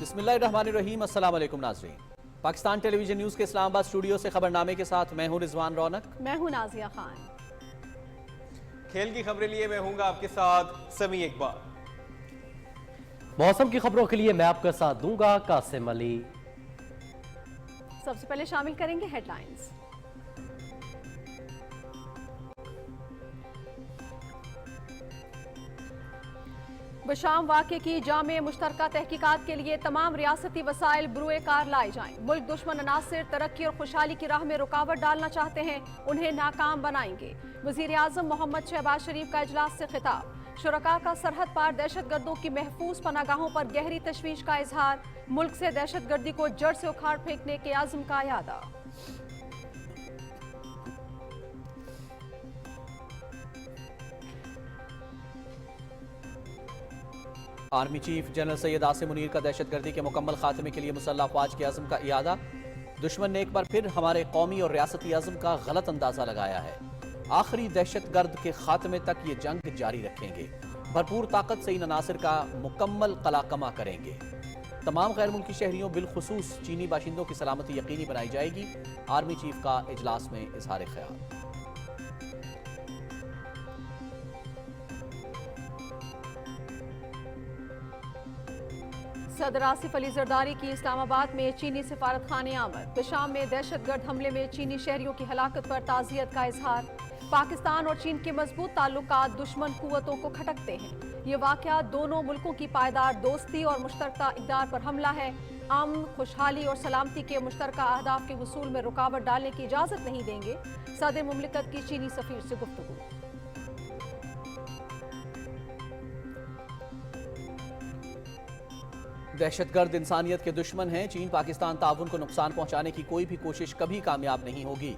بسم اللہ الرحمن الرحیم، السلام علیکم ناظرین۔ پاکستان ٹیلی ویژن نیوز کے اسلام آباد اسٹوڈیو سے خبرنامے کے ساتھ میں ہوں رضوان رونق۔ میں ہوں نازیہ خان۔ کھیل کی خبریں لیے میں ہوں گا آپ کے ساتھ سمیع اقبال۔ موسم کی خبروں کے لیے میں آپ کا ساتھ دوں گا قاسم علی۔ سب سے پہلے شامل کریں گے ہیڈ لائنز۔ بشام واقعے کی جامع مشترکہ تحقیقات کے لیے تمام ریاستی وسائل بروئے کار لائے جائیں۔ ملک دشمن عناصر ترقی اور خوشحالی کی راہ میں رکاوٹ ڈالنا چاہتے ہیں، انہیں ناکام بنائیں گے۔ وزیر اعظم محمد شہباز شریف کا اجلاس سے خطاب۔ شرکاء کا سرحد پار دہشت گردوں کی محفوظ پناہ گاہوں پر گہری تشویش کا اظہار۔ ملک سے دہشت گردی کو جڑ سے اکھاڑ پھینکنے کے عزم کا اعادہ۔ Army chief general Syed Asim Munir کا دہشت گردی کے مکمل خاتمے کے لیے مسلح افواج کے عزم کا اعادہ۔ دشمن نے ایک بار پھر ہمارے قومی اور ریاستی عزم کا غلط اندازہ لگایا ہے۔ آخری دہشت گرد کے خاتمے تک یہ جنگ جاری رکھیں گے۔ بھرپور طاقت سے ان عناصر کا مکمل قلاقمہ کریں گے۔ تمام غیر ملکی شہریوں بالخصوص چینی باشندوں کی سلامتی یقینی بنائی جائے گی۔ آرمی چیف کا اجلاس میں اظہار خیال۔ صدر آصف علی زرداری کی اسلام آباد میں چینی سفارت خانے آمد۔ بشام میں دہشت گرد حملے میں چینی شہریوں کی ہلاکت پر تعزیت کا اظہار۔ پاکستان اور چین کے مضبوط تعلقات دشمن قوتوں کو کھٹکتے ہیں۔ یہ واقعہ دونوں ملکوں کی پائیدار دوستی اور مشترکہ اقدار پر حملہ ہے۔ امن، خوشحالی اور سلامتی کے مشترکہ اہداف کے حصول میں رکاوٹ ڈالنے کی اجازت نہیں دیں گے۔ صدر مملکت کی چینی سفیر سے گفتگو۔ دہشت گرد انسانیت کے دشمن ہیں۔ چین پاکستان تعاون کو نقصان پہنچانے کی کوئی بھی کوشش کبھی کامیاب نہیں ہوگی۔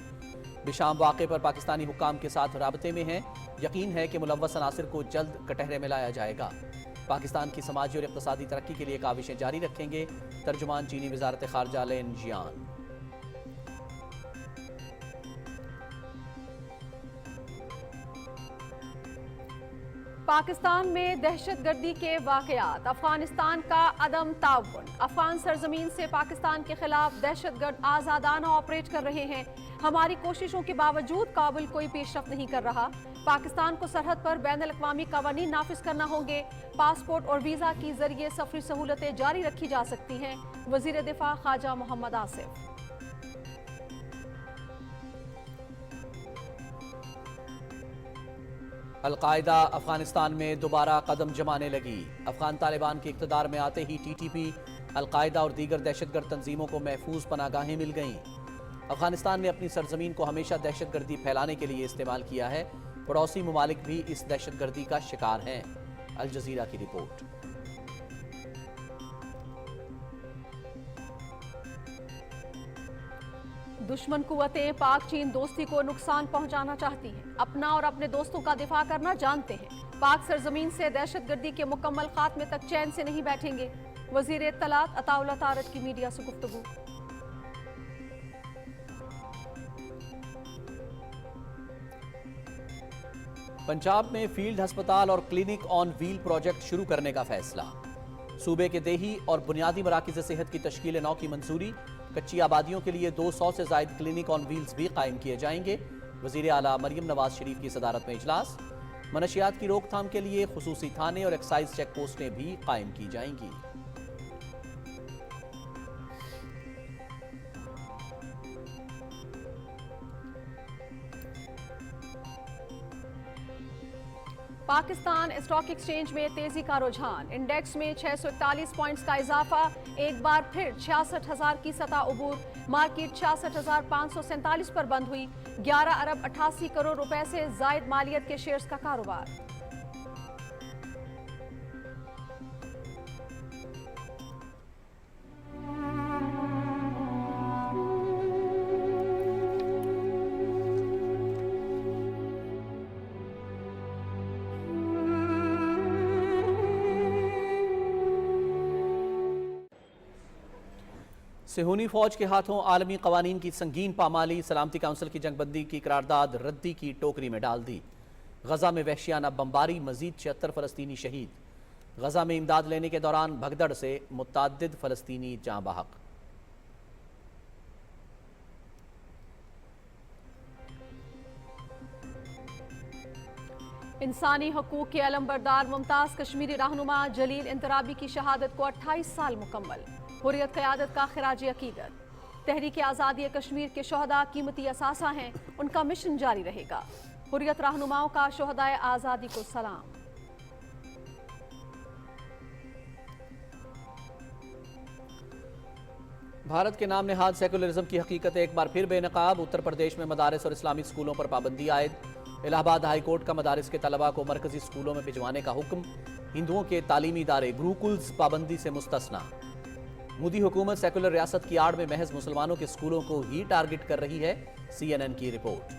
بشام واقعے پر پاکستانی حکام کے ساتھ رابطے میں ہیں۔ یقین ہے کہ ملوث عناصر کو جلد کٹہرے میں لایا جائے گا۔ پاکستان کی سماجی اور اقتصادی ترقی کے لیے کاوشیں جاری رکھیں گے۔ ترجمان چینی وزارت خارجہ لین جیان۔ پاکستان میں دہشت گردی کے واقعات، افغانستان کا عدم تعاون۔ افغان سرزمین سے پاکستان کے خلاف دہشت گرد آزادانہ آپریٹ کر رہے ہیں۔ ہماری کوششوں کے باوجود کابل کوئی پیش رفت نہیں کر رہا۔ پاکستان کو سرحد پر بین الاقوامی قوانین نافذ کرنا ہوں گے۔ پاسپورٹ اور ویزا کے ذریعے سفری سہولتیں جاری رکھی جا سکتی ہیں۔ وزیر دفاع خواجہ محمد آصف۔ القاعدہ افغانستان میں دوبارہ قدم جمانے لگی۔ افغان طالبان کے اقتدار میں آتے ہی ٹی ٹی پی، القاعدہ اور دیگر دہشت گرد تنظیموں کو محفوظ پناہ گاہیں مل گئیں۔ افغانستان نے اپنی سرزمین کو ہمیشہ دہشت گردی پھیلانے کے لیے استعمال کیا ہے۔ پڑوسی ممالک بھی اس دہشت گردی کا شکار ہیں۔ الجزیرہ کی رپورٹ۔ دشمن قوتیں پاک چین دوستی کو نقصان پہنچانا چاہتی ہیں، اپنا اور اپنے دوستوں کا دفاع کرنا جانتے ہیں۔ پاک سرزمین سے دہشت گردی کے مکمل خاتمے تک چین سے نہیں بیٹھیں گے۔ وزیر اطلاعات عطا اللہ تارڑ کی میڈیا سے گفتگو۔ پنجاب میں فیلڈ ہسپتال اور کلینک آن ویل پروجیکٹ شروع کرنے کا فیصلہ۔ صوبے کے دیہی اور بنیادی مراکز صحت کی تشکیل نو کی منظوری۔ کچی آبادیوں کے لیے 200 سے زائد کلینک آن ویلز بھی قائم کیے جائیں گے۔ وزیر اعلیٰ مریم نواز شریف کی صدارت میں اجلاس۔ منشیات کی روک تھام کے لیے خصوصی تھانے اور ایکسائز چیک پوسٹیں بھی قائم کی جائیں گی۔ پاکستان اسٹاک ایکسچینج میں تیزی کا رجحان۔ انڈیکس میں 641 پوائنٹس کا اضافہ، ایک بار پھر 66,000 کی سطح عبور۔ مارکیٹ 66,547 پر بند ہوئی۔ 11 ارب 88 کروڑ روپے سے زائد مالیت کے شیئرز کا کاروبار۔ صہیونی فوج کے ہاتھوں عالمی قوانین کی سنگین پامالی، سلامتی کونسل کی جنگ بندی کی قرارداد ردی کی ٹوکری میں ڈال دی۔ غزہ میں وحشیانہ بمباری، مزید 76 فلسطینی شہید۔ غزہ میں امداد لینے کے دوران بھگدڑ سے متعدد فلسطینی جاں بحق۔ انسانی حقوق کے علمبردار ممتاز کشمیری رہنما جلیل انترابی کی شہادت کو 28 سال مکمل۔ حریت قیادت کا خراج عقیدت۔ تحریک آزادی کشمیر کے شہداء قیمتی اثاثہ ہیں، ان کا مشن جاری رہے گا۔ حریت رہنماؤں کا شہدائے آزادی کو سلام۔ بھارت کے نام نہاد سیکولرزم کی حقیقت ایک بار پھر بے نقاب۔ اتر پردیش میں مدارس اور اسلامی اسکولوں پر پابندی عائد۔ الہ آباد ہائی کورٹ کا مدارس کے طلباء کو مرکزی اسکولوں میں بھجوانے کا حکم۔ ہندوؤں کے تعلیمی ادارے گروکلز پابندی سے مستثنیٰ۔ مودی حکومت سیکولر ریاست کی آڑ میں محض مسلمانوں کے اسکولوں کو ہی ٹارگٹ کر رہی ہے، CNN کی رپورٹ۔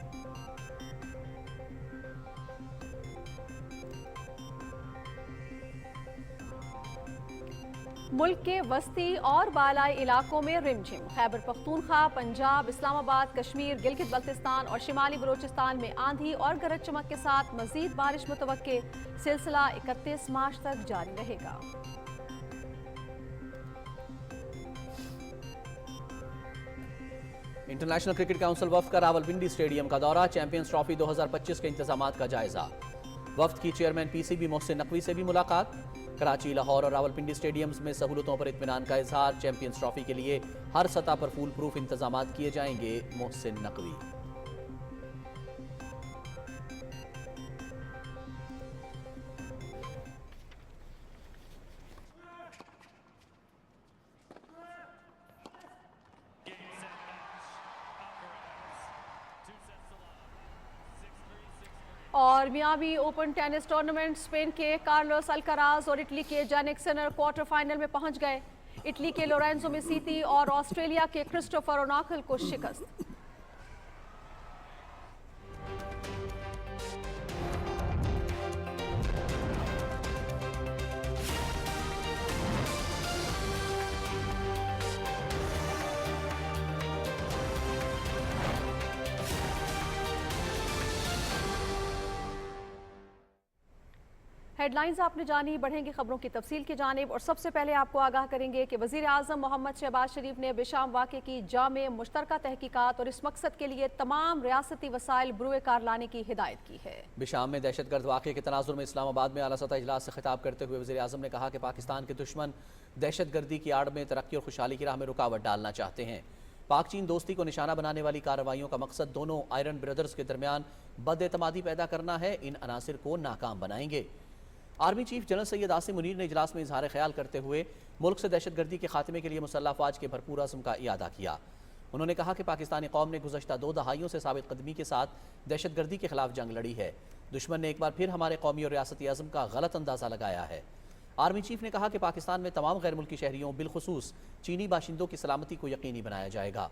ملک کے وسطی اور بالائی علاقوں میں رمجھم۔ خیبر پختونخوا، پنجاب، اسلام آباد، کشمیر، گلگت بلتستان اور شمالی بلوچستان میں آندھی اور گرج چمک کے ساتھ مزید بارش متوقع۔ سلسلہ 31 مارچ تک جاری رہے گا۔ انٹرنیشنل کرکٹ کونسل وفد کا راولپنڈی اسٹیڈیم کا دورہ۔ چیمپئنز ٹرافی 2025 کے انتظامات کا جائزہ۔ وفد کی چیئرمین PCB محسن نقوی سے بھی ملاقات۔ کراچی، لاہور اور راولپنڈی اسٹیڈیمز میں سہولتوں پر اطمینان کا اظہار۔ چیمپئنز ٹرافی کے لیے ہر سطح پر فول پروف انتظامات کیے جائیں گے، محسن نقوی۔ اور Miami Open tennis tournament, Spain کے کارلوس الکراز اور اٹلی کے جینک سنر کوارٹر فائنل میں پہنچ گئے۔ اٹلی کے لورینزو میسیتی اور آسٹریلیا کے کرسٹوفر اوناکل کو شکست۔ ہیڈ لائنز آپ نے جانی، بڑھیں گی خبروں کی تفصیل کی جانب، اور سب سے پہلے آپ کو آگاہ کریں گے کہ وزیر اعظم محمد شہباز شریف نے بشام واقعے کی جامع مشترکہ تحقیقات اور اس مقصد کے لیے تمام ریاستی وسائل بروئے کار لانے کی ہدایت کی ہے۔ بشام میں دہشت گرد واقعے کے تناظر میں اسلام آباد میں اعلیٰ سطح اجلاس سے خطاب کرتے ہوئے وزیر اعظم نے کہا کہ پاکستان کے دشمن دہشت گردی کی آڑ میں ترقی اور خوشحالی کی راہ میں رکاوٹ ڈالنا چاہتے ہیں۔ پاک چین دوستی کو نشانہ بنانے والی کارروائیوں کا مقصد دونوں آئرن بردرز کے درمیان بد اعتمادی پیدا کرنا ہے، ان عناصر کو ناکام بنائیں گے۔ Army chief general Syed Asim Munir نے اجلاس میں اظہار خیال کرتے ہوئے ملک سے دہشت گردی کے خاتمے کے لیے مسلح افواج کے بھرپور عزم کا اعادہ کیا۔ انہوں نے کہا کہ پاکستانی قوم نے گزشتہ 2 دہائیوں سے ثابت قدمی کے ساتھ دہشت گردی کے خلاف جنگ لڑی ہے۔ دشمن نے ایک بار پھر ہمارے قومی اور ریاستی عزم کا غلط اندازہ لگایا ہے۔ آرمی چیف نے کہا کہ پاکستان میں تمام غیر ملکی شہریوں بالخصوص چینی باشندوں کی سلامتی کو یقینی بنایا جائے گا۔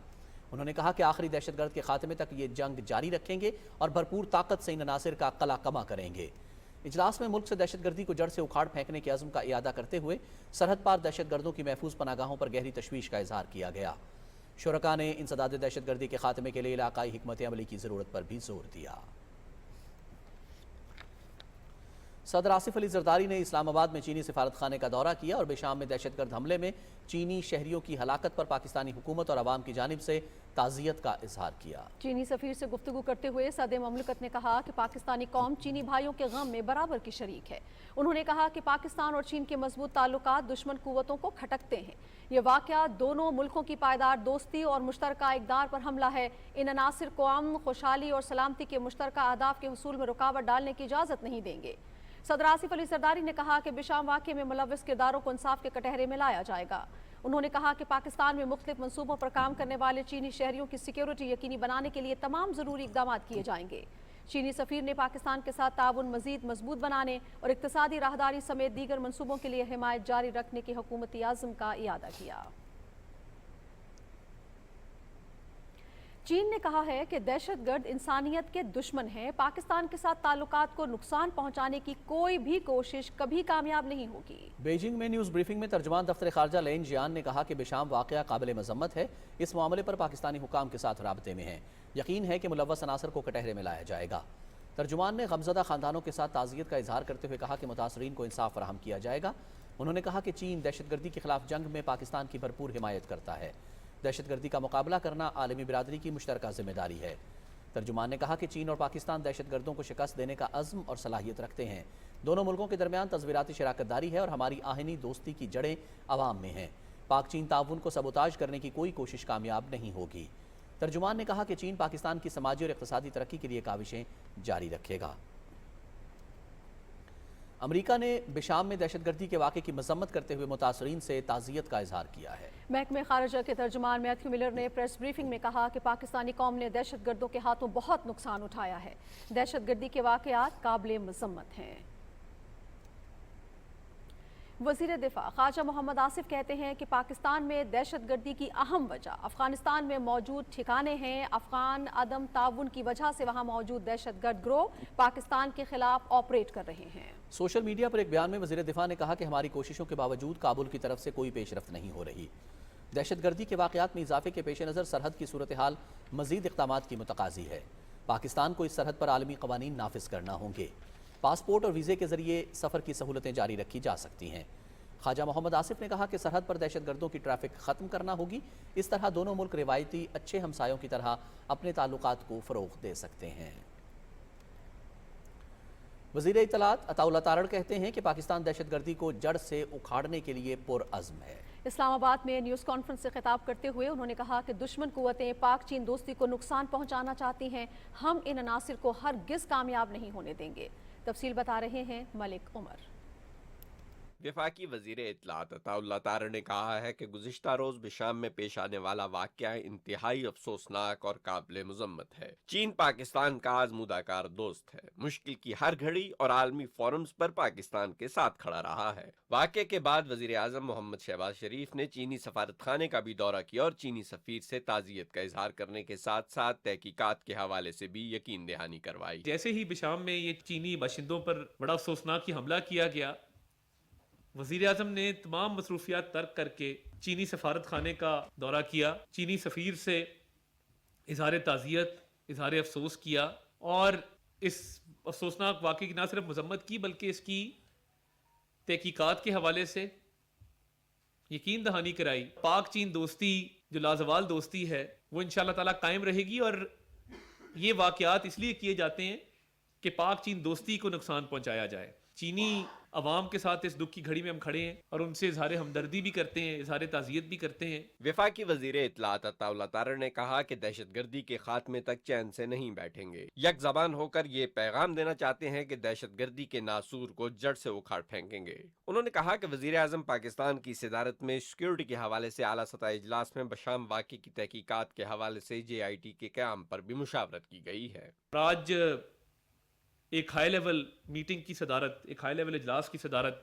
انہوں نے کہا کہ آخری دہشت گرد کے خاتمے تک یہ جنگ جاری رکھیں گے اور بھرپور طاقت سے ان عناصر کا قلع کما کریں گے۔ اجلاس میں ملک سے دہشت گردی کو جڑ سے اکھاڑ پھینکنے کے عزم کا اعادہ کرتے ہوئے سرحد پار دہشت گردوں کی محفوظ پناہ گاہوں پر گہری تشویش کا اظہار کیا گیا۔ شرکاء نے انسداد دہشت گردی کے خاتمے کے لیے علاقائی حکمت عملی کی ضرورت پر بھی زور دیا۔ صدر آصف علی زرداری نے اسلام آباد میں چینی سفارت خانے کا دورہ کیا اور بشام میں دہشت گرد حملے میں چینی شہریوں کی ہلاکت پر پاکستانی حکومت اور عوام کی جانب سے تعزیت کا اظہار کیا۔ چینی سفیر سے گفتگو کرتے ہوئے صدر مملکت نے کہا کہ پاکستانی قوم چینی بھائیوں کے غم میں برابر کی شریک ہے۔ انہوں نے کہا کہ پاکستان اور چین کے مضبوط تعلقات دشمن قوتوں کو کھٹکتے ہیں۔ یہ واقعہ دونوں ملکوں کی پائیدار دوستی اور مشترکہ اقدار پر حملہ ہے۔ ان عناصر کو امن، خوشحالی اور سلامتی کے مشترکہ اہداف کے حصول میں رکاوٹ ڈالنے کی اجازت نہیں دیں گے۔ صدر آصف علی زرداری نے کہا کہ بشام واقعے میں ملوث کرداروں کو انصاف کے کٹہرے میں لایا جائے گا۔ انہوں نے کہا کہ پاکستان میں مختلف منصوبوں پر کام کرنے والے چینی شہریوں کی سیکیورٹی یقینی بنانے کے لیے تمام ضروری اقدامات کیے جائیں گے۔ چینی سفیر نے پاکستان کے ساتھ تعاون مزید مضبوط بنانے اور اقتصادی راہداری سمیت دیگر منصوبوں کے لیے حمایت جاری رکھنے کے حکومتی عزم کا اعادہ کیا۔ چین نے کہا ہے کہ دہشت گرد انسانیت کے دشمن ہیں۔ پاکستان کے ساتھ تعلقات کو نقصان پہنچانے کی کوئی بھی کوشش کبھی کامیاب نہیں ہوگی۔ بیجنگ میں نیوز بریفنگ میں ترجمان دفتر خارجہ لین جیان نے کہا کہ بشام واقعہ قابل مذمت ہے۔ اس معاملے پر پاکستانی حکام کے ساتھ رابطے میں ہیں۔ یقین ہے کہ ملوث عناصر کو کٹہرے میں لایا جائے گا۔ ترجمان نے غمزدہ خاندانوں کے ساتھ تعزیت کا اظہار کرتے ہوئے کہا کہ متاثرین کو انصاف فراہم کیا جائے گا۔ انہوں نے کہا کہ چین دہشت گردی کے خلاف جنگ میں پاکستان کی بھرپور حمایت کرتا ہے۔ دہشت گردی کا مقابلہ کرنا عالمی برادری کی مشترکہ ذمہ داری ہے۔ ترجمان نے کہا کہ چین اور پاکستان دہشت گردوں کو شکست دینے کا عزم اور صلاحیت رکھتے ہیں۔ دونوں ملکوں کے درمیان تصویراتی شراکت داری ہے اور ہماری آہنی دوستی کی جڑیں عوام میں ہیں۔ پاک چین تعاون کو سبوتاژ کرنے کی کوئی کوشش کامیاب نہیں ہوگی۔ ترجمان نے کہا کہ چین پاکستان کی سماجی اور اقتصادی ترقی کے لیے کاوشیں جاری رکھے گا۔ امریکہ نے بشام میں دہشت گردی کے واقعے کی مذمت کرتے ہوئے متاثرین سے تعزیت کا اظہار کیا ہے۔ محکمہ خارجہ کے ترجمان میتھیو ملر نے پریس بریفنگ میں کہا کہ پاکستانی قوم نے دہشت گردوں کے ہاتھوں بہت نقصان اٹھایا ہے۔ دہشت گردی کے واقعات قابل مذمت ہیں۔ وزیر دفاع خواجہ محمد آصف کہتے ہیں کہ پاکستان میں دہشت گردی کی اہم وجہ افغانستان میں موجود ٹھکانے ہیں۔ افغان عدم تعاون کی وجہ سے وہاں موجود دہشت گرد گروہ پاکستان کے خلاف آپریٹ کر رہے ہیں۔ سوشل میڈیا پر ایک بیان میں وزیر دفاع نے کہا کہ ہماری کوششوں کے باوجود کابل کی طرف سے کوئی پیش رفت نہیں ہو رہی۔ دہشت گردی کے واقعات میں اضافے کے پیش نظر سرحد کی صورتحال مزید اقدامات کی متقاضی ہے۔ پاکستان کو اس سرحد پر عالمی قوانین نافذ کرنا ہوں گے۔ پاسپورٹ اور ویزے کے ذریعے سفر کی سہولتیں جاری رکھی جا سکتی ہیں۔ خواجہ محمد آصف نے کہا کہ سرحد پر دہشت گردوں کی ٹریفک ختم کرنا ہوگی۔ اس طرح دونوں ملک روایتی اچھے ہمسایوں کی طرح اپنے تعلقات کو فروغ دے سکتے ہیں۔ وزیر اطلاعات عطا اللہ تارڑ کہتے ہیں کہ پاکستان دہشت گردی کو جڑ سے اکھاڑنے کے لیے پرعزم ہے۔ اسلام آباد میں نیوز کانفرنس سے خطاب کرتے ہوئے انہوں نے کہا کہ دشمن قوتیں پاک چین دوستی کو نقصان پہنچانا چاہتی ہیں۔ ہم ان عناصر کو ہرگز کامیاب نہیں ہونے دیں گے۔ تفصیل بتا رہے ہیں ملک عمر۔ وفاقی وزیر اطلاعات عطا اللہ تارڑ نے کہا ہے کہ گزشتہ روز بشام میں پیش آنے والا واقعہ انتہائی افسوسناک اور قابل مذمت ہے۔ چین پاکستان کا آزمودہ کار دوست ہے، مشکل کی ہر گھڑی اور عالمی فورمز پر پاکستان کے ساتھ کھڑا رہا ہے۔ واقعے کے بعد وزیر اعظم محمد شہباز شریف نے چینی سفارت خانے کا بھی دورہ کیا اور چینی سفیر سے تعزیت کا اظہار کرنے کے ساتھ ساتھ تحقیقات کے حوالے سے بھی یقین دہانی کروائی۔ جیسے ہی بشام میں یہ چینی باشندوں پر بڑا افسوسناک حملہ کیا گیا، وزیر اعظم نے تمام مصروفیات ترک کر کے چینی سفارت خانے کا دورہ کیا، چینی سفیر سے اظہار تعزیت، اظہار افسوس کیا اور اس افسوسناک واقعے کی نہ صرف مذمت کی بلکہ اس کی تحقیقات کے حوالے سے یقین دہانی کرائی۔ پاک چین دوستی جو لازوال دوستی ہے وہ انشاءاللہ تعالیٰ قائم رہے گی، اور یہ واقعات اس لیے کیے جاتے ہیں کہ پاک چین دوستی کو نقصان پہنچایا جائے۔ چینی عوام کے ساتھ اس دکھ کی گھڑی میں ہم کھڑے ہیں اور ان سے اظہار ہمدردی بھی کرتے ہیں، اظہار تعزیت بھی کرتے ہیں۔ وفاقی وزیر اطلاعات عطا اللہ تارڑ نے کہا کہ دہشت گردی کے خاتمے تک چین سے نہیں بیٹھیں گے۔ یک زبان ہو کر یہ پیغام دینا چاہتے ہیں کہ دہشت گردی کے ناسور کو جڑ سے اکھاڑ پھینکیں گے۔ انہوں نے کہا کہ وزیر اعظم پاکستان کی صدارت میں سیکیورٹی کے حوالے سے اعلیٰ سطح اجلاس میں بشام واقعے کی تحقیقات کے حوالے سے JIT کے قیام پر بھی مشاورت کی گئی ہے۔ آج ایک ہائی لیول میٹنگ کی صدارت، ایک ہائی لیول اجلاس کی صدارت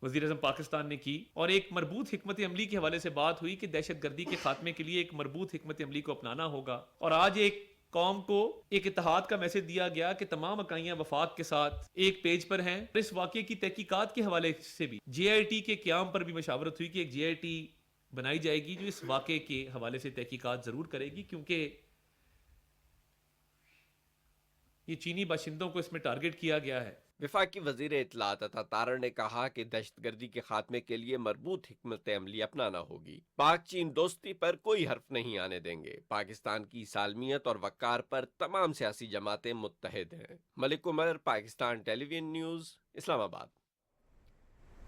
وزیر اعظم پاکستان نے کی، اور ایک مربوط حکمت عملی کے حوالے سے بات ہوئی کہ دہشت گردی کے خاتمے کے لیے ایک مربوط حکمت عملی کو اپنانا ہوگا۔ اور آج ایک قوم کو ایک اتحاد کا میسج دیا گیا کہ تمام اکائیاں وفاق کے ساتھ ایک پیج پر ہیں۔ اس واقعے کی تحقیقات کے حوالے سے بھی JIT کے قیام پر بھی مشاورت ہوئی کہ ایک JIT بنائی جائے گی جو اس واقعے کے حوالے سے تحقیقات ضرور کرے گی، کیونکہ یہ چینی باشندوں کو اس میں ٹارگٹ کیا گیا ہے۔ وفاقی وزیر اطلاعات عطا تارڑ نے کہا کہ دہشت گردی کے خاتمے کے لیے مربوط حکمت عملی اپنانا ہوگی۔ پاک چین دوستی پر کوئی حرف نہیں آنے دیں گے۔ پاکستان کی سالمیت اور وقار پر تمام سیاسی جماعتیں متحد ہیں۔ ملک عمر، پاکستان ٹیلی ویژن نیوز، اسلام آباد۔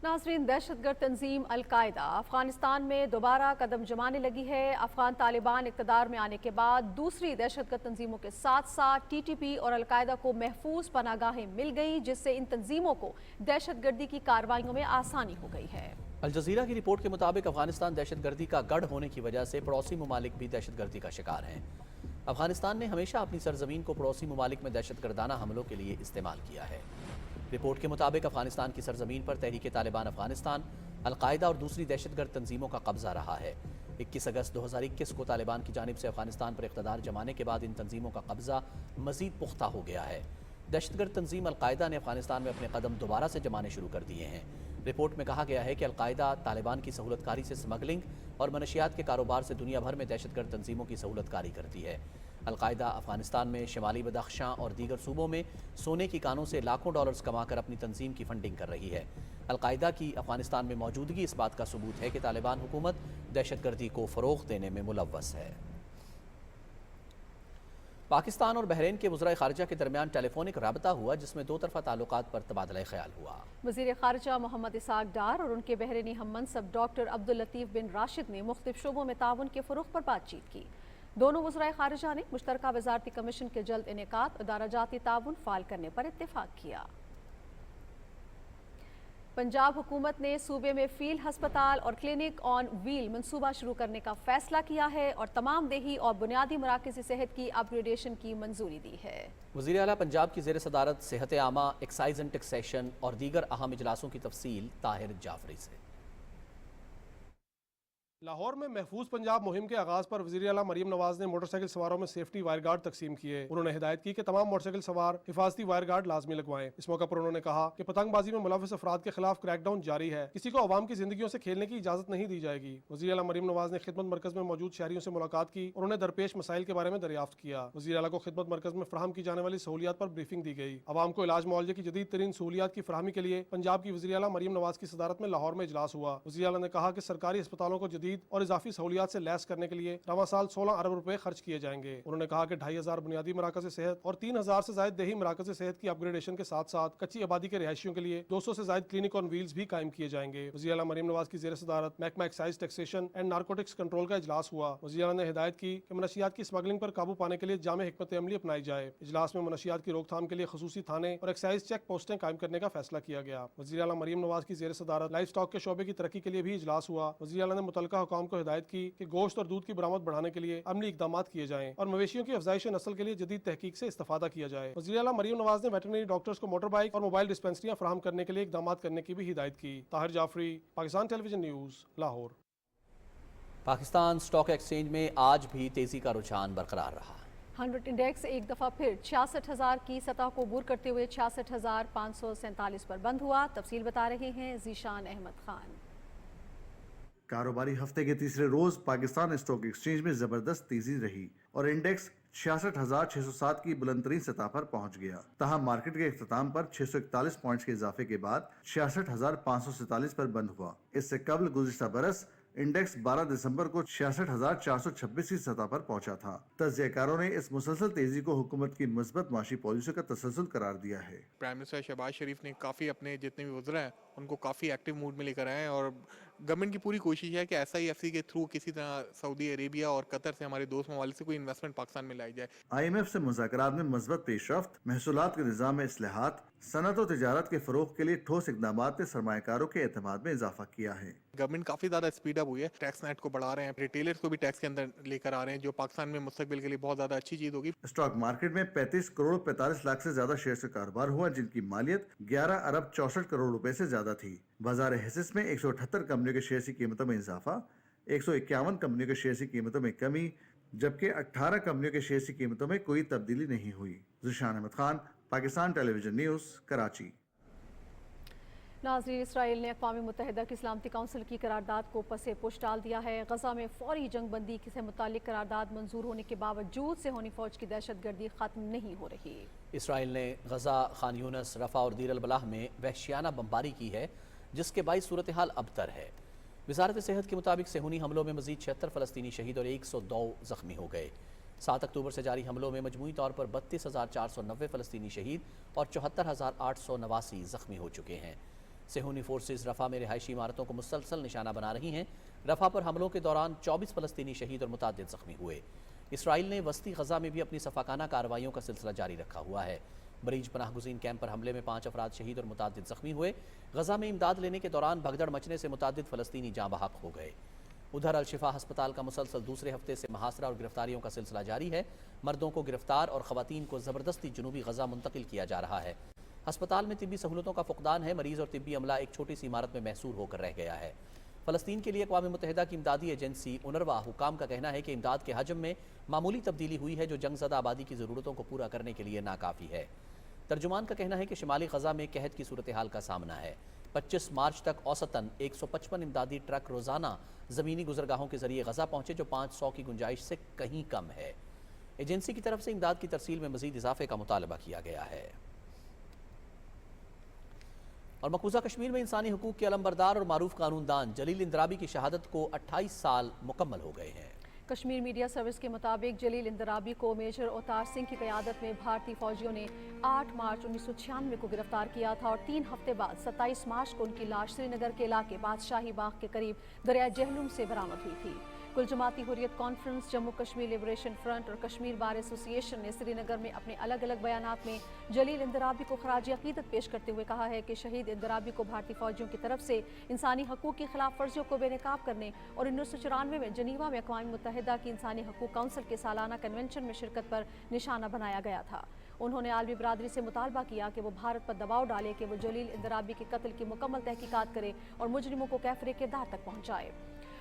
ناظرین، دہشت گرد تنظیم القاعدہ افغانستان میں دوبارہ قدم جمانے لگی ہے۔ افغان طالبان اقتدار میں آنے کے بعد دوسری دہشت گرد تنظیموں کے ساتھ ساتھ TTP اور القاعدہ کو محفوظ پناہ گاہیں مل گئیں، جس سے ان تنظیموں کو دہشت گردی کی کارروائیوں میں آسانی ہو گئی ہے۔ الجزیرہ کی رپورٹ کے مطابق افغانستان دہشت گردی کا گڑھ ہونے کی وجہ سے پڑوسی ممالک بھی دہشت گردی کا شکار ہیں۔ افغانستان نے ہمیشہ اپنی سرزمین کو پڑوسی ممالک میں دہشت گردانہ حملوں کے لیے استعمال کیا ہے۔ رپورٹ کے مطابق افغانستان کی سرزمین پر تحریک طالبان افغانستان، القاعدہ اور دوسری دہشت گرد تنظیموں کا قبضہ رہا ہے۔ 21 اگست 2021 کو طالبان کی جانب سے افغانستان پر اقتدار جمانے کے بعد ان تنظیموں کا قبضہ مزید پختہ ہو گیا ہے۔ دہشت گرد تنظیم القاعدہ نے افغانستان میں اپنے قدم دوبارہ سے جمانے شروع کر دیے ہیں۔ رپورٹ میں کہا گیا ہے کہ القاعدہ طالبان کی سہولت کاری سے سمگلنگ اور منشیات کے کاروبار سے دنیا بھر میں دہشت گرد تنظیموں کی سہولت کاری کرتی ہے۔ القاعدہ افغانستان میں شمالی بدخشاں اور دیگر صوبوں میں سونے کی کانوں سے لاکھوں ڈالرز کما کر اپنی تنظیم کی فنڈنگ کر رہی ہے۔ القاعدہ کی افغانستان میں موجودگی اس بات کا ثبوت ہے کہ طالبان حکومت دہشت گردی کو فروغ دینے میں ملوث ہے۔ پاکستان اور بحرین کے وزرائے خارجہ کے درمیان ٹیلی فونک رابطہ ہوا جس میں دو طرفہ تعلقات پر تبادلہ خیال ہوا۔ وزیر خارجہ محمد اسحاق ڈار اور ان کے بحرینی ہم منصب ڈاکٹر عبداللطیف بن راشد نے مختلف شعبوں میں تعاون کے فروغ پر بات چیت کی۔ دونوں وزرائے خارجہ نے مشترکہ وزارتی کمیشن کے جلد انعقاد اور ادارہ جاتی تعاون فعال کرنے پر اتفاق کیا۔ پنجاب حکومت نے صوبے میں فیلڈ ہسپتال اور کلینک آن ویل منصوبہ شروع کرنے کا فیصلہ کیا ہے اور تمام دیہی اور بنیادی مراکز صحت کی اپ گریڈیشن کی منظوری دی ہے۔ وزیر اعلیٰ پنجاب کی زیر صدارت صحت عامہ، ایکسائز اینڈ ٹیکسیشن اور دیگر اہم اجلاسوں کی تفصیل طاہر جعفری سے۔ لاہور میں محفوظ پنجاب مہم کے آغاز پر وزیر اعلیٰ مریم نواز نے موٹر سائیکل سواروں میں سیفٹی وائر گارڈ تقسیم کیے۔ انہوں نے ہدایت کی کہ تمام موٹر سائیکل سوار حفاظتی وائر گارڈ لازمی لگوائیں۔ اس موقع پر انہوں نے کہا کہ پتنگ بازی میں ملوث افراد کے خلاف کریک ڈاؤن جاری ہے، کسی کو عوام کی زندگیوں سے کھیلنے کی اجازت نہیں دی جائے گی۔ وزیر اعلیٰ مریم نواز نے خدمت مرکز میں موجود شہریوں سے ملاقات کی، انہوں نے درپیش مسائل کے بارے میں دریافت کیا۔ وزیر اعلیٰ کو خدمت مرکز میں فراہم کی جانے والی سہولیات پر بریفنگ دی گئی۔ عوام کو علاج معالجے کی جدید ترین سہولیات کی فراہمی کے لیے پنجاب کی وزیر اعلیٰ مریم نواز کی صدارت میں لاہور میں اجلاس ہوا۔ وزیر اعلیٰ نے کہا کہ سرکاری اسپتالوں کو جدید اور اضافی سہولیات سے لیس کرنے کے لیے رواں سال 16 ارب روپے خرچ کیے جائیں گے۔ انہوں نے کہا کہ 2500 بنیادی مراکز صحت اور 3000 سے زائد دیہی مراکز صحت کی اپ گریڈیشن کے ساتھ ساتھ کچی آبادی کے رہائشیوں کے لیے 200 سے زائد کلینک آن ویلز بھی قائم کیے جائیں گے۔ وزیر اعلیٰ مریم نواز کی زیر صدارت محکمہ excise taxation and narcotics control کا اجلاس ہوا۔ وزیر اعلیٰ نے ہدایت کی کہ منشیات کی اسمگلنگ پر قابو پانے کے لیے جامع حکمت عملی اپنائی جائے۔ اجلاس میں منشیات کی روک تھام کے لیے خصوصی تھانے اور ایکسائز چیک پوسٹیں قائم کرنے کا فیصلہ کیا گیا۔ وزیر اعلیٰ مریم نواز کی زیر صدارت لائف اسٹاک کے شعبے کی ترقی کے لیے بھی اجلاس ہوا۔ وزیر اعلیٰ نے متعلقہ حکام کو ہدایت کی کہ گوشت اور دودھ کی برآمد بڑھانے کے لیے عملی اقدامات کیے جائیں اور مویشیوں کی افزائش نسل کے لیے جدید تحقیق سے استفادہ کیا جائے۔ وزیر اعلیٰ مریم نواز نے ویٹرنری ڈاکٹرز کو موٹر بائک اور موبائل ڈسپینسریاں فراہم کرنے کے لیے اقدامات کرنے کی بھی ہدایت کی۔ Tahir Jafri, Pakistan television news, Lahore. Pakistan stock exchange میں آج بھی تیزی کا رجحان برقرار رہا۔ 100 انڈیکس ایک دفعہ پھر 66,000 کی سطح کو عبور کرتے ہوئے 66,547 پر بند ہوا۔ تفصیل بتا رہے ہیں ذیشان احمد خان۔ کاروباری ہفتے کے تیسرے روز پاکستان اسٹاک ایکسچینج میں زبردست تیزی رہی اور انڈیکس 66,607 کی بلند ترین سطح پر پہنچ گیا۔ تاہم مارکیٹ کے اختتام پر 641 پوائنٹس کے اضافے کے بعد 66,547 پر بند ہوا۔ اس سے قبل گزشتہ برس انڈیکس 12 دسمبر کو 66,426 کی سطح پر پہنچا تھا۔ تجزیہ کاروں نے اس مسلسل تیزی کو حکومت کی مثبت معاشی پالیسیوں کا تسلسل قرار دیا ہے۔ پرائم منسٹر شہباز شریف نے کافی اپنے جتنے بھی وزراء ہیں ان کو کافی ایکٹیو موڈ میں لے کر آئے ہیں اور گورنمنٹ کی پوری کوشش ہے کہ SIFC کے تھرو کسی طرح سعودی عربیہ اور قطر سے ہمارے دوست ممالک سے کوئی انویسٹمنٹ پاکستان میں لائی جائے۔ IMF سے مذاکرات میں مثبت پیش رفت، محصولات کے نظام میں اصلاحات، صنعت و تجارت کے فروغ کے لیے ٹھوس اقدامات نے سرمایہ کاروں کے اعتماد میں اضافہ کیا ہے۔ گورنمنٹ کافی زیادہ اسپیڈ اپ ہوئی ہے، ٹیکس نیٹ کو بڑھا رہے ہیں، ریٹیلرز کو بھی ٹیکس کے اندر لے کر آ رہے ہیں جو پاکستان میں مستقبل کے لیے بہت زیادہ اچھی چیز ہوگی۔ اسٹاک مارکیٹ میں 35 کروڑ 45 لاکھ سے زیادہ شیئرز کا کاروبار ہوا جن کی مالیت 11 ارب 64 کروڑ روپے سے زیادہ تھی۔ بازار حصص میں 178 کمپنیوں کے شیئر کی قیمتوں میں اضافہ، 151 کمپنیوں کے شیئر کی قیمتوں میں کمی، جبکہ 18 کمپنیوں کے شیئر کی قیمتوں میں کوئی تبدیلی نہیں ہوئی۔ Zeeshan Ahmad Khan, Pakistan television news, Karachi. ناظرین، اسرائیل نے اقوام متحدہ کی سلامتی کونسل کی قرارداد کو پس پش ڈال دیا ہے۔ غزہ میں فوری جنگ بندی سے متعلق قرارداد منظور ہونے کے باوجود صہیونی فوج کی دہشت گردی ختم نہیں ہو رہی۔ اسرائیل نے غزہ، خان یونس، رفح اور دیر البلح میں وحشیانہ بمباری کی ہے جس کے باعث صورتحال ابتر ہے۔ وزارت صحت کے مطابق صہیونی حملوں میں مزید 76 فلسطینی شہید اور 102 زخمی ہو گئے۔ 7 اکتوبر سے جاری حملوں میں مجموعی طور پر 32,490 فلسطینی شہید اور 74,889 زخمی ہو چکے ہیں۔ صہیونی فورسز رفح میں رہائشی عمارتوں کو مسلسل نشانہ بنا رہی ہیں۔ رفح پر حملوں کے دوران 24 فلسطینی شہید اور متعدد زخمی ہوئے۔ اسرائیل نے وسطی غزہ میں بھی اپنی صفاقانہ کارروائیوں کا سلسلہ جاری رکھا ہوا ہے۔ بریج پناہ گزین کیمپ پر حملے میں 5 افراد شہید اور متعدد زخمی ہوئے۔ غزہ میں امداد لینے کے دوران بھگدڑ مچنے سے متعدد فلسطینی جاں بحق ہو گئے۔ ادھر الشفا ہسپتال کا مسلسل دوسرے ہفتے سے محاصرہ اور گرفتاریوں کا سلسلہ جاری ہے۔ مردوں کو گرفتار اور خواتین کو زبردستی جنوبی غزہ منتقل کیا جا رہا ہے۔ ہسپتال میں طبی سہولتوں کا فقدان ہے۔ مریض اور طبی عملہ ایک چھوٹی سی عمارت میں محصور ہو کر رہ گیا ہے۔ فلسطین کے لیے اقوام متحدہ کی امدادی ایجنسی اونروا حکام کا کہنا ہے کہ امداد کے حجم میں معمولی تبدیلی ہوئی ہے جو جنگ زدہ آبادی کی ضرورتوں کو پورا کرنے کے لیے ناکافی ہے۔ ترجمان کا کہنا ہے کہ شمالی غزہ میں قحط کی صورتحال کا سامنا ہے۔ 25 مارچ تک اوسطاً 155 امدادی ٹرک روزانہ زمینی گزرگاہوں کے ذریعے غزہ پہنچے جو 500 کی گنجائش سے کہیں کم ہے۔ ایجنسی کی طرف سے امداد کی ترسیل میں مزید اضافے کا مطالبہ کیا گیا ہے۔ اور مقبوضہ کشمیر میں انسانی حقوق کے علمبردار اور معروف قانون دان جلیل اندرابی کی شہادت کو 28 سال مکمل ہو گئے ہیں۔ کشمیر میڈیا سروس کے مطابق جلیل اندرابی کو میجر اوتار سنگھ کی قیادت میں بھارتی فوجیوں نے 8 مارچ 1996 کو گرفتار کیا تھا اور 3 ہفتے بعد 27 مارچ کو ان کی لاش سری نگر کے علاقے بادشاہی باغ کے قریب دریائے جہلم سے برآمد ہوئی تھی۔ کل جماعتی Hurriyat conference, Jammu Kashmir liberation front اور کشمیر بار ایسوسی ایشن نے سری نگر میں اپنے الگ الگ بیانات میں جلیل اندرابی کو خراج عقیدت پیش کرتے ہوئے کہا ہے کہ شہید اندرابی کو بھارتی فوجیوں کی طرف سے انسانی حقوق کی خلاف ورزیوں کو بے نقاب کرنے اور 1994 میں جنیوا میں اقوام متحدہ کی انسانی حقوق کونسل کے سالانہ کنونشن میں شرکت پر نشانہ بنایا گیا تھا۔ انہوں نے عالمی برادری سے مطالبہ کیا کہ وہ بھارت پر دباؤ ڈالے کہ وہ جلیل اندرابی کے قتل کی مکمل تحقیقات کرے اور مجرموں کو کیفر کردار تک پہنچائے۔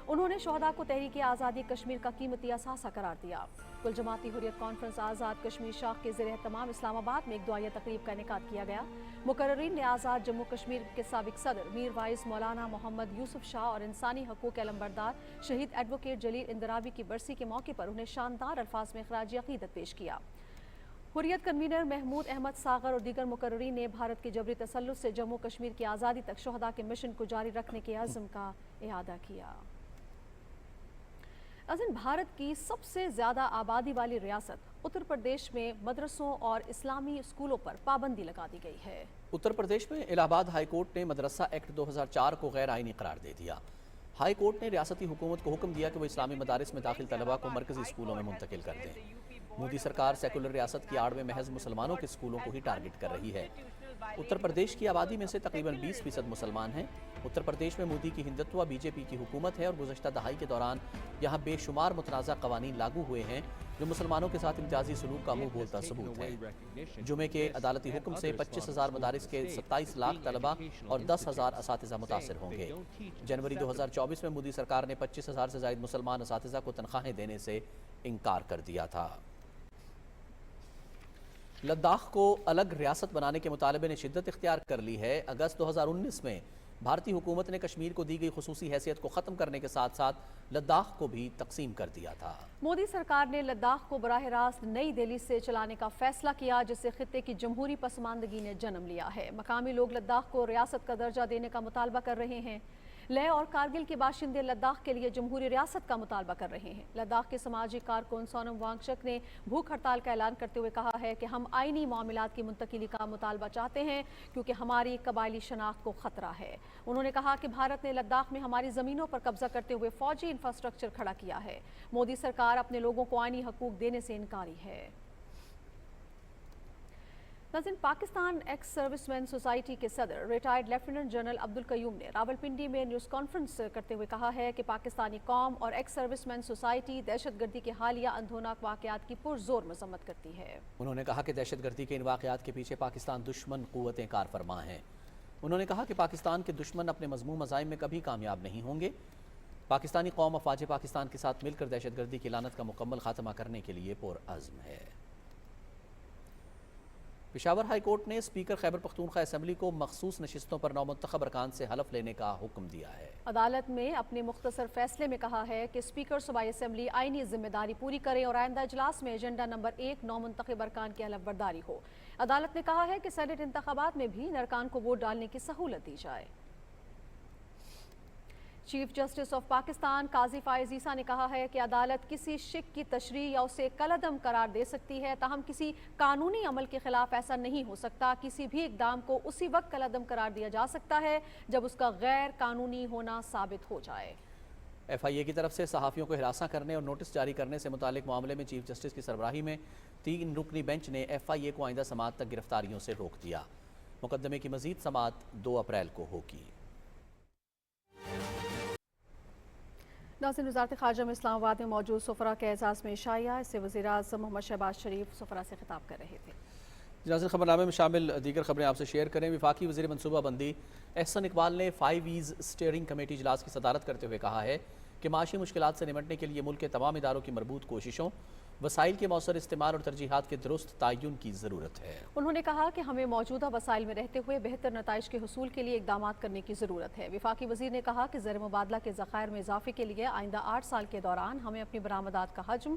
انہوں نے شہداء کو تحریک آزادی کشمیر کا قیمتی اثاثہ قرار دیا۔ کل جماعتی حریت کانفرنس آزاد کشمیر شاخ کے زیر اہتمام اسلام آباد میں ایک دعائیہ تقریب کا انعقاد کیا گیا۔ مقررین نے آزاد جموں کشمیر کے سابق صدر میر وائس مولانا محمد یوسف شاہ اور انسانی حقوق کے علمبردار شہید ایڈوکیٹ جلیل اندرابی کی برسی کے موقع پر انہیں شاندار الفاظ میں خراج عقیدت پیش کیا۔ حریت کنوینر محمود احمد ساغر اور دیگر مقررین نے بھارت کے جبری تسلط سے جموں کشمیر کی آزادی تک شہداء کے مشن کو جاری رکھنے کے عزم کا اعادہ کیا۔ بھارت کی سب سے زیادہ آبادی والی ریاست اتر پردیش میں مدرسوں اور اسلامی اسکولوں پر پابندی لگا دی گئی ہے۔ اتر پردیش میں الہ آباد ہائی کورٹ نے مدرسہ ایکٹ 2004 کو غیر آئینی قرار دے دیا۔ ہائی کورٹ نے ریاستی حکومت کو حکم دیا کہ وہ اسلامی مدارس میں داخل طلباء کو مرکزی اسکولوں میں منتقل کر دیں۔ مودی سرکار سیکولر ریاست کی آڑ میں محض مسلمانوں کے اسکولوں کو ہی ٹارگٹ کر رہی ہے۔ اتر پردیش کی آبادی میں سے تقریباً 20% مسلمان ہیں۔ اتر پردیش میں مودی کی ہندتوا بی جے پی کی حکومت ہے اور گزشتہ دہائی کے دوران یہاں بے شمار متنازع قوانین لاگو ہوئے ہیں جو مسلمانوں کے ساتھ امتیازی سلوک کا منہ بولتا ثبوت ہے۔ جمعے کے عدالتی حکم سے 25,000 مدارس کے 27 لاکھ طلبہ اور 10,000 اساتذہ متاثر ہوں گے۔ جنوری 2024 میں مودی سرکار نے 25,000 سے زائد مسلمان اساتذہ کو تنخواہیں دینے سے انکار کر دیا تھا۔ لداخ کو الگ ریاست بنانے کے مطالبے نے شدت اختیار کر لی ہے۔ اگست 2019 میں بھارتی حکومت نے کشمیر کو دی گئی خصوصی حیثیت کو ختم کرنے کے ساتھ ساتھ لداخ کو بھی تقسیم کر دیا تھا۔ مودی سرکار نے لداخ کو براہ راست نئی دہلی سے چلانے کا فیصلہ کیا جس سے خطے کی جمہوری پسماندگی نے جنم لیا ہے۔ مقامی لوگ لداخ کو ریاست کا درجہ دینے کا مطالبہ کر رہے ہیں۔ لیہ اور کارگل کے باشندے لداخ کے لیے جمہوری ریاست کا مطالبہ کر رہے ہیں۔ لداخ کے سماجی کارکن سونم وانگچک نے بھوک ہڑتال کا اعلان کرتے ہوئے کہا ہے کہ ہم آئینی معاملات کی منتقلی کا مطالبہ چاہتے ہیں کیونکہ ہماری قبائلی شناخت کو خطرہ ہے۔ انہوں نے کہا کہ بھارت نے لداخ میں ہماری زمینوں پر قبضہ کرتے ہوئے فوجی انفراسٹرکچر کھڑا کیا ہے۔ مودی سرکار اپنے لوگوں کو آئینی حقوق دینے سے انکاری ہے۔ ناظرین، پاکستان ایکس سروس مین سوسائٹی کے صدر ریٹائرڈ لیفٹیننٹ جنرل عبدالقیوم نے راولپنڈی میں نیوز کانفرنس کرتے ہوئے کہا ہے کہ پاکستانی قوم اور ایکس سروس مین سوسائٹی دہشت گردی کے حالیہ اندھوناک واقعات کی پرزور مذمت کرتی ہے۔ انہوں نے کہا کہ دہشت گردی کے ان واقعات کے پیچھے پاکستان دشمن قوتیں کار فرما ہیں۔ انہوں نے کہا کہ پاکستان کے دشمن اپنے مذموم عزائم میں کبھی کامیاب نہیں ہوں گے۔ پاکستانی قوم افواج پاکستان کے ساتھ مل کر دہشت گردی کی لعنت کا مکمل خاتمہ کرنے کے لیے پرعزم ہے۔ پشاور ہائی کورٹ نے اسپیکر خیبر پختونخوا اسمبلی کو مخصوص نشستوں پر نومنتخب ارکان سے حلف لینے کا حکم دیا ہے۔ عدالت میں اپنے مختصر فیصلے میں کہا ہے کہ اسپیکر صوبائی اسمبلی آئینی ذمہ داری پوری کرے اور آئندہ اجلاس میں ایجنڈا نمبر 1 نومنتخب ارکان کی حلف برداری ہو۔ عدالت نے کہا ہے کہ سینٹ انتخابات میں بھی ان ارکان کو ووٹ ڈالنے کی سہولت دی جائے۔ چیف جسٹس آف پاکستان قاضی فائز عیسیٰ نے کہا ہے کہ عدالت کسی شک کی تشریح یا اسے کالعدم قرار دے سکتی ہے، تاہم کسی قانونی عمل کے خلاف ایسا نہیں ہو سکتا۔ کسی بھی اقدام کو اسی وقت کالعدم قرار دیا جا سکتا ہے جب اس کا غیر قانونی ہونا ثابت ہو جائے۔ ایف آئی اے کی طرف سے صحافیوں کو ہراساں کرنے اور نوٹس جاری کرنے سے متعلق معاملے میں چیف جسٹس کی سربراہی میں 3 رکنی بینچ نے ایف آئی اے کو آئندہ سماعت تک گرفتاریوں سے روک دیا۔ مقدمے کی مزید سماعت 2 اپریل کو ہوگی۔ ناظرین، وزارت خارجہ میں اسلام آباد میں موجود سفراء کے اعزاز میں عشائیہ اس سے وزیر اعظم محمد شہباز شریف سفراء سے خطاب کر رہے تھے۔ ناظرین، خبرنامے میں شامل دیگر خبریں آپ سے شیئر کریں۔ وفاقی وزیر منصوبہ بندی احسن اقبال نے 5 ایز اسٹیئرنگ کمیٹی اجلاس کی صدارت کرتے ہوئے کہا ہے کہ معاشی مشکلات سے نمٹنے کے لیے ملک کے تمام اداروں کی مربوط کوششوں، وسائل کے مؤثر استعمال اور ترجیحات کے درست تعین کی ضرورت ہے۔ انہوں نے کہا کہ ہمیں موجودہ وسائل میں رہتے ہوئے بہتر نتائج کے حصول کے لیے اقدامات کرنے کی ضرورت ہے۔ وفاقی وزیر نے کہا کہ زر مبادلہ کے ذخائر میں اضافے کے لیے آئندہ 8 سال کے دوران ہمیں اپنی برآمدات کا حجم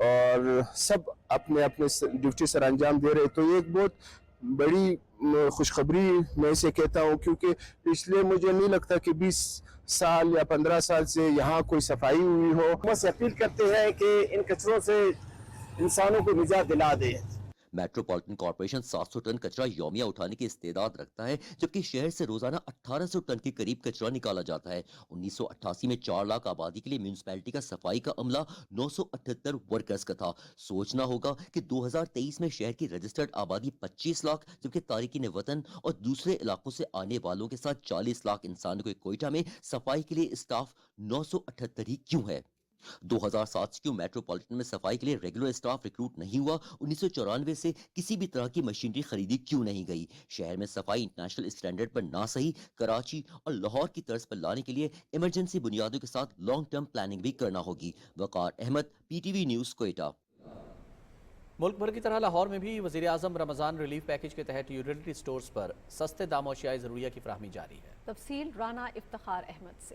اور سب اپنے اپنے ڈیوٹی سر انجام دے رہے. تو یہ ایک بہت بڑی خوشخبری میں اسے کہتا ہوں, کیونکہ پچھلے مجھے نہیں لگتا کہ 20 سال یا 15 سال سے یہاں کوئی صفائی ہوئی ہو. بس اپیل کرتے ہیں کہ ان کچروں سے انسانوں کو نجات دلا دے. میٹروپولیٹن کارپوریشن 700 ٹن کچرا یومیہ اٹھانے کی استعداد رکھتا ہے, جبکہ شہر سے روزانہ 1800 ٹن کے قریب کچرا نکالا جاتا ہے. 1988 میں 4 لاکھ آبادی کے لیے میونسپیلٹی کا صفائی کا عملہ 978 ورکرز کا تھا. سوچنا ہوگا کہ 2023 میں شہر کی رجسٹرڈ آبادی 25 لاکھ, جبکہ تارکین وطن اور دوسرے علاقوں سے آنے والوں کے ساتھ 40 لاکھ انسانوں کے کوئٹہ میں صفائی کے لیے اسٹاف 978 ہی کیوں ہے؟ 2007 سے کیوں میٹروپولیٹن میں صفائی کے لیے ریگولر اسٹاف ریکروٹ نہیں ہوا؟ 1994 سے کسی بھی طرح کی مشینری خریدی کیوں نہیں گئی؟ شہر میں صفائی انٹرنیشنل اسٹینڈرڈ پر نہ صحیح کراچی اور لاہور کی طرز پر لانے کے لیے ایمرجنسی بنیادوں کے ساتھ لانگ ٹرم پلاننگ بھی کرنا ہوگی. Waqar Ahmed, P T V news, Quetta. ملک بھر کی طرح لاہور میں بھی وزیر اعظم رمضان ریلیف پیکج کے تحت یوٹیلیٹی سٹورز پر سستے داموں اشیاء ضروریہ کی فراہمی جاری ہے. تفصیل رانا افتخار احمد سے.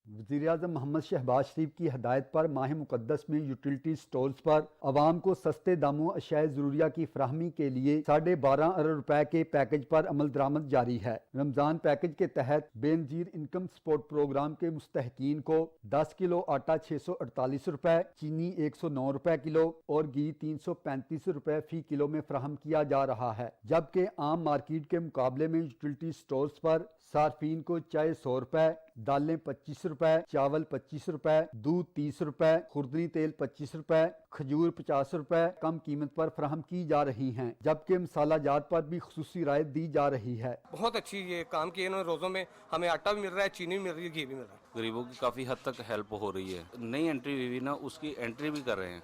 وزیر اعظم محمد شہباز شریف کی ہدایت پر ماہ مقدس میں یوٹیلیٹی سٹورز پر عوام کو سستے داموں اشیاء ضروریہ کی فراہمی کے لیے 12.5 ارب روپے کے پیکج پر عمل درآمد جاری ہے. رمضان پیکج کے تحت بے نظیر انکم سپورٹ پروگرام کے مستحقین کو 10 کلو آٹا 648 روپے, چینی 109 روپے کلو اور گھی 335 روپے فی کلو میں فراہم کیا جا رہا ہے, جبکہ عام مارکیٹ کے مقابلے میں یوٹیلیٹی سٹورز پر صارفین کو چائے 100 روپے, دالیں 25 روپے, چاول 25 روپے, دودھ 30 روپے, خوردنی تیل 25 روپے, کھجور 50 روپے کم قیمت پر فراہم کی جا رہی ہیں, جبکہ مسالہ جات پر بھی خصوصی رعایت دی جا رہی ہے. بہت اچھی یہ کام کیے انہوں نے. روزوں میں ہمیں آٹا بھی مل رہا ہے, چینی بھی مل رہی ہے, گھی بھی مل رہا ہے. غریبوں کی کافی حد تک ہیلپ ہو رہی ہے. نئی انٹری ہوئی نا, اس کی انٹری بھی کر رہے ہیں.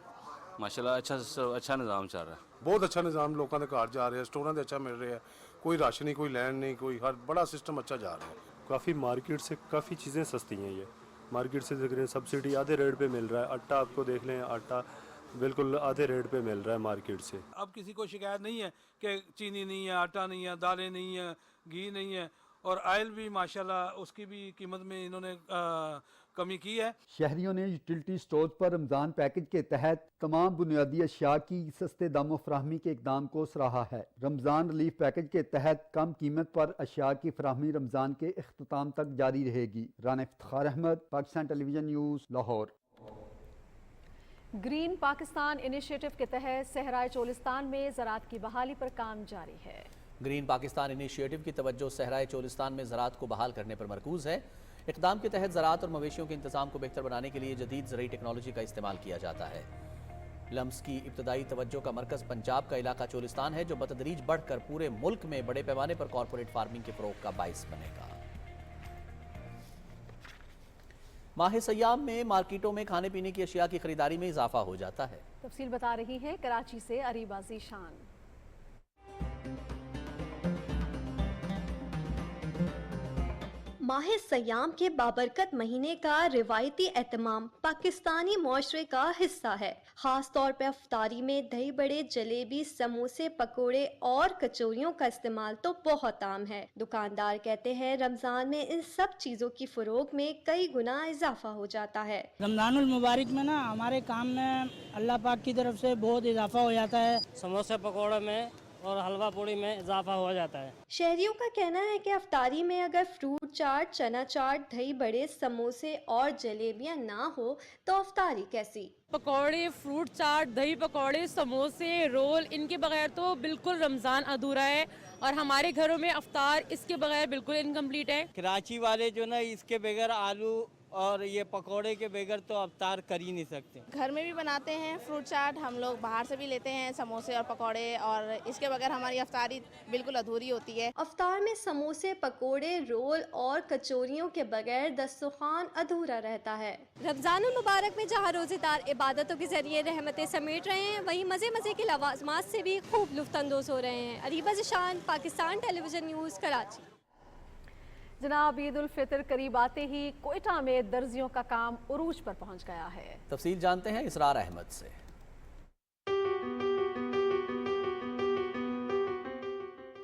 ماشاءاللہ اچھا نظام چل رہا ہے. بہت اچھا نظام, لوگوں کے گھر جا رہے ہیں, سٹوراں دے اچھا مل رہے ہیں, کوئی راشن نہیں, کوئی لینڈ نہیں, کوئی ہر بڑا سسٹم اچھا جا رہا ہے. کافی مارکیٹ سے کافی چیزیں سستی ہیں. یہ مارکیٹ سے دیکھ رہے ہیں سبسڈی آدھے ریٹ پہ مل رہا ہے. آٹا آپ کو دیکھ لیں, آٹا بالکل آدھے ریٹ پہ مل رہا ہے مارکیٹ سے. اب کسی کو شکایت نہیں ہے کہ چینی نہیں ہے, آٹا نہیں ہے, دالیں نہیں ہیں, گھی نہیں ہے, اور آئل بھی ماشاءاللہ اس کی بھی قیمت میں انہوں نے کمی کی ہے. شہریوں نے یوٹیلیٹی سٹورز پر رمضان پیکج کے تحت تمام بنیادی اشیاء کی سستے داموں فراہمی کے اقدام کو سراہا ہے. رمضان ریلیف پیکج کے تحت کم قیمت پر اشیاء کی فراہمی رمضان کے اختتام تک جاری رہے گی. Rana Iftikhar Ahmed, Pakistan television news, Lahore. Green Pakistan initiative کے تحت صحرائے چولستان میں زراعت کی بحالی پر کام جاری ہے. گرین پاکستان انیشیٹو کی توجہ صحرائے چولستان میں زراعت کو بحال کرنے پر مرکوز ہے. اقدام کے تحت زراعت اور مویشیوں کے انتظام کو بہتر بنانے کے لیے جدید زرعی ٹیکنالوجی کا استعمال کیا جاتا ہے. لمس کی ابتدائی توجہ کا مرکز پنجاب کا علاقہ چولستان ہے, جو بتدریج بڑھ کر پورے ملک میں بڑے پیمانے پر کارپوریٹ فارمنگ کے فروغ کا باعث بنے گا. ماہ سیام میں مارکیٹوں میں کھانے پینے کی اشیاء کی خریداری میں اضافہ ہو جاتا ہے. تفصیل بتا رہی ہے کراچی سے اریبہ ذیشان. ماہ سیام کے بابرکت مہینے کا روایتی اہتمام پاکستانی معاشرے کا حصہ ہے. خاص طور پہ افطاری میں دہی بڑے, جلیبی, سموسے, پکوڑے اور کچوریوں کا استعمال تو بہت عام ہے. دکاندار کہتے ہیں رمضان میں ان سب چیزوں کی فروغ میں کئی گنا اضافہ ہو جاتا ہے. رمضان المبارک میں نا ہمارے کام میں اللہ پاک کی طرف سے بہت اضافہ ہو جاتا ہے. سموسے پکوڑے میں اور حلوہ پوڑی میں اضافہ ہو جاتا ہے. شہریوں کا کہنا ہے کہ افطاری میں اگر فروٹ چاٹ, چنا چاٹ, دہی بڑے, سموسے اور جلیبیاں نہ ہو تو افطاری کیسی. پکوڑے, فروٹ چاٹ, دہی پکوڑے, سموسے, رول, ان کے بغیر تو بالکل رمضان ادھورا ہے, اور ہمارے گھروں میں افطار اس کے بغیر بالکل انکمپلیٹ ہے. کراچی والے جو نا اس کے بغیر آلو اور یہ پکوڑے کے بغیر تو افطار کر ہی نہیں سکتے. گھر میں بھی بناتے ہیں فروٹ چاٹ, ہم لوگ باہر سے بھی لیتے ہیں سموسے اور پکوڑے, اور اس کے بغیر ہماری افطاری بالکل ادھوری ہوتی ہے. افطار میں سموسے, پکوڑے, رول اور کچوریوں کے بغیر دسترخوان ادھورا رہتا ہے. رمضان المبارک میں جہاں روزے دار عبادتوں کے ذریعے رحمتیں سمیٹ رہے ہیں, وہیں مزے مزے کے لوازمات سے بھی خوب لطف اندوز ہو رہے ہیں. Areeba Zeeshan, Pakistan television news, Karachi. جناب, عید الفطر قریب آتے ہی کوئٹہ میں درزیوں کا کام عروج پر پہنچ گیا ہے. تفصیل جانتے ہیں اسرار احمد سے.